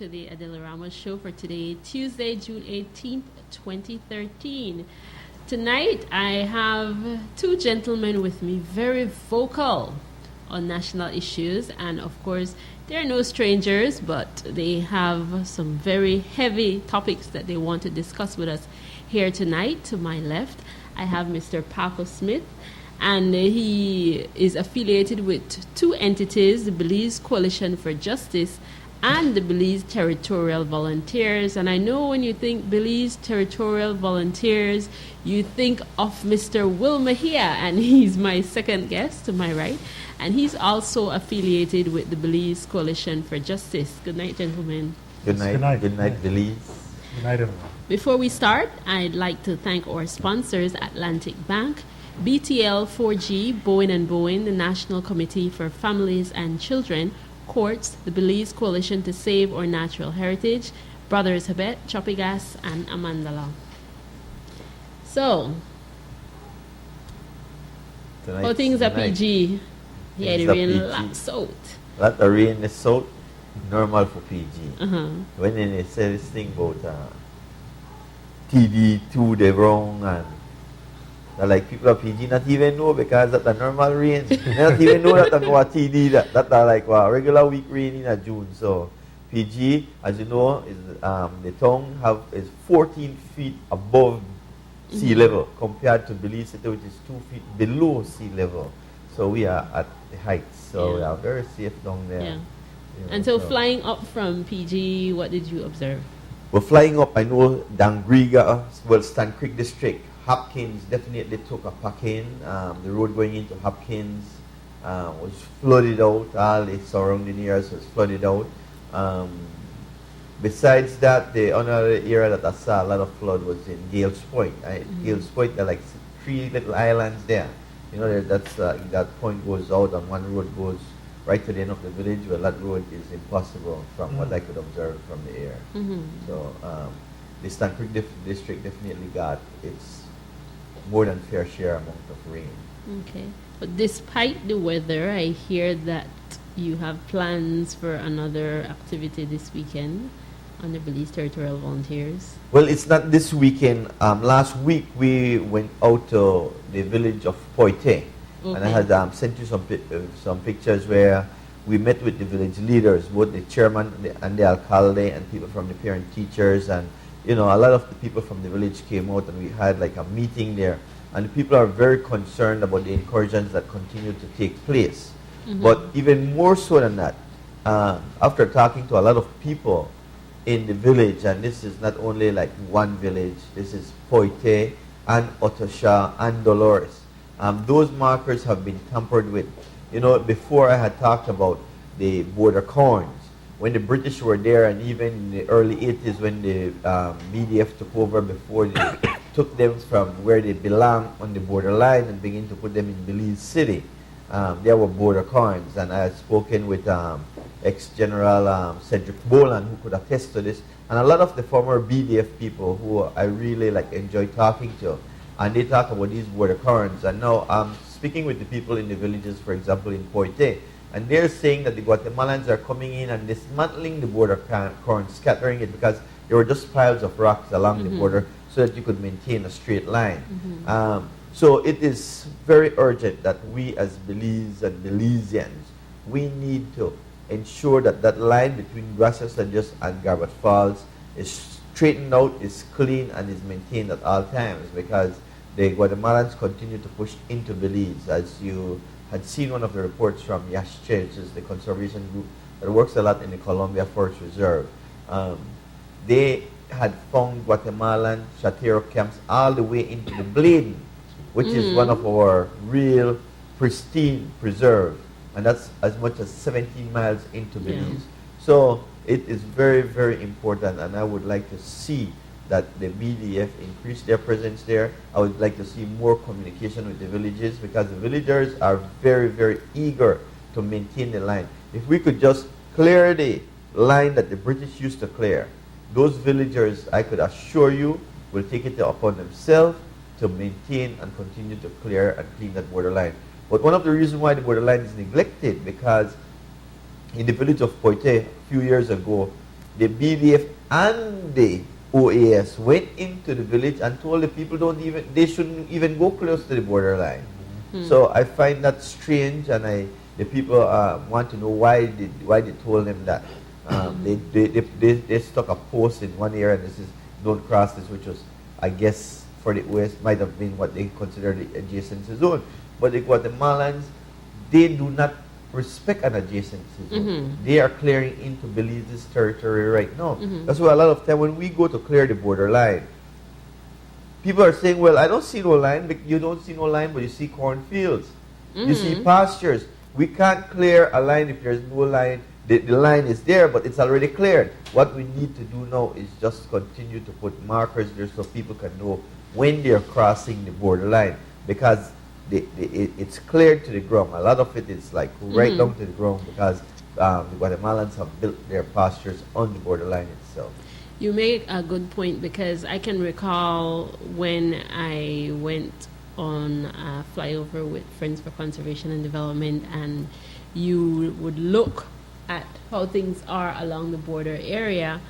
to the Adele Ramos show for today, Tuesday, June 18th, 2013. Tonight, I have two gentlemen with me, very vocal on national issues, and of course, they're no strangers, but they have some very heavy topics that they want to discuss with us here tonight. To my left, I have Mr. Paco Smith, and he is affiliated with two entities, the Belize Coalition for Justice and the Belize Territorial Volunteers. And I know when you think Belize Territorial Volunteers, you think of Mr. Maheia, and he's my second guest to my right. And he's also affiliated with the Belize Coalition for Justice. Good night, gentlemen. Good night. Good night, Good night, Belize. Good night, everyone. Before we start, I'd like to thank our sponsors, Atlantic Bank, BTL 4G, Bowen & Bowen, the National Committee for Families and Children, Courts, the Belize Coalition to Save Our Natural Heritage, Brothers Habet, Chopigas, and Amandala. So, how things are PG? Yeah, the rain laps out. Lot of rain is out, normal for PG. When they say this thing about TD2, they're wrong, and like people of PG not even know because that's a normal rain. They not even know that about TD, that are like regular week rain in June. So PG, as you know, is the tongue is 14 feet above sea level compared to Belize City, which is 2 feet below sea level. So we are at the heights. So we are very safe down there. Yeah. You know, and so flying up from PG, what did you observe? Well, flying up, I know Dangriga, Stan Creek District, Hopkins definitely took a packing. The road going into Hopkins was flooded out. All the surrounding areas was flooded out. Besides that, the other area that I saw a lot of flood was in Gales Point. Gales Point, there are like 3 little islands there. You know, that point goes out and one road goes right to the end of the village. Well, that road is impossible from what I could observe from the air. So the Stan Creek District definitely got its more than fair share amount of rain. Okay. But despite the weather, I hear that you have plans for another activity this weekend on the Belize Territorial Volunteers. Well, it's not this weekend. Last week we went out to the village of Poite. And I had sent you some pictures where we met with the village leaders, both the chairman and the alcalde and people from the parent teachers, and you know, a lot of the people from the village came out and we had like a meeting there. And the people are very concerned about the incursions that continue to take place. But even more so than that, after talking to a lot of people in the village, and this is not only like one village, this is Poite and Otosha and Dolores. Those markers have been tampered with. You know, before I had talked about the border corns. When the British were there, and even in the early 80s when the BDF took over, before they took them from where they belong on the borderline and began to put them in Belize City, there were border corns. And I had spoken with ex-General Cedric Boland, who could attest to this, and a lot of the former BDF people who I really enjoy talking to. And they talk about these border corns. And now I'm speaking with the people in the villages, for example, in Poite, and they're saying that the Guatemalans are coming in and dismantling the border corn, scattering it, because there were just piles of rocks along the border so that you could maintain a straight line. So it is very urgent that we as Belize and Belizeans, we need to ensure that that line between Gracias a Dios and Garbat Falls is straightened out, is clean, and is maintained at all times, because the Guatemalans continue to push into Belize. As you had seen one of the reports from Yashche, which is the conservation group that works a lot in the Columbia Forest Reserve. They had found Guatemalan chatero camps all the way into the Bladen, which is one of our real pristine preserve, and that's as much as 17 miles into Belize. So it is very, very important, and I would like to see that the BDF increase their presence there. I would like to see more communication with the villages, because the villagers are very, very eager to maintain the line. If we could just clear the line that the British used to clear, those villagers, I could assure you, will take it upon themselves to maintain and continue to clear and clean that borderline. But one of the reasons why the borderline is neglected, because in the village of Poite a few years ago, the BDF and the OAS went into the village and told the people they shouldn't even go close to the borderline. So I find that strange, and the people want to know why they told them that. They stuck a post in one area, and this is don't cross this, which was, I guess, for the West might have been what they consider the adjacency zone. But the Guatemalans, they do not respect an adjacency zone. They are clearing into Belize's territory right now. That's why a lot of time when we go to clear the borderline, people are saying, well, I don't see no line, but you don't see no line, but you see cornfields. You see pastures. We can't clear a line if there's no line. The line is there, but it's already cleared. What we need to do now is just continue to put markers there so people can know when they're crossing the borderline, because it's cleared to the ground. A lot of it is like right down to the ground, because the Guatemalans have built their pastures on the borderline itself. You make a good point, because I can recall when I went on a flyover with Friends for Conservation and Development, and you would look at how things are along the border area,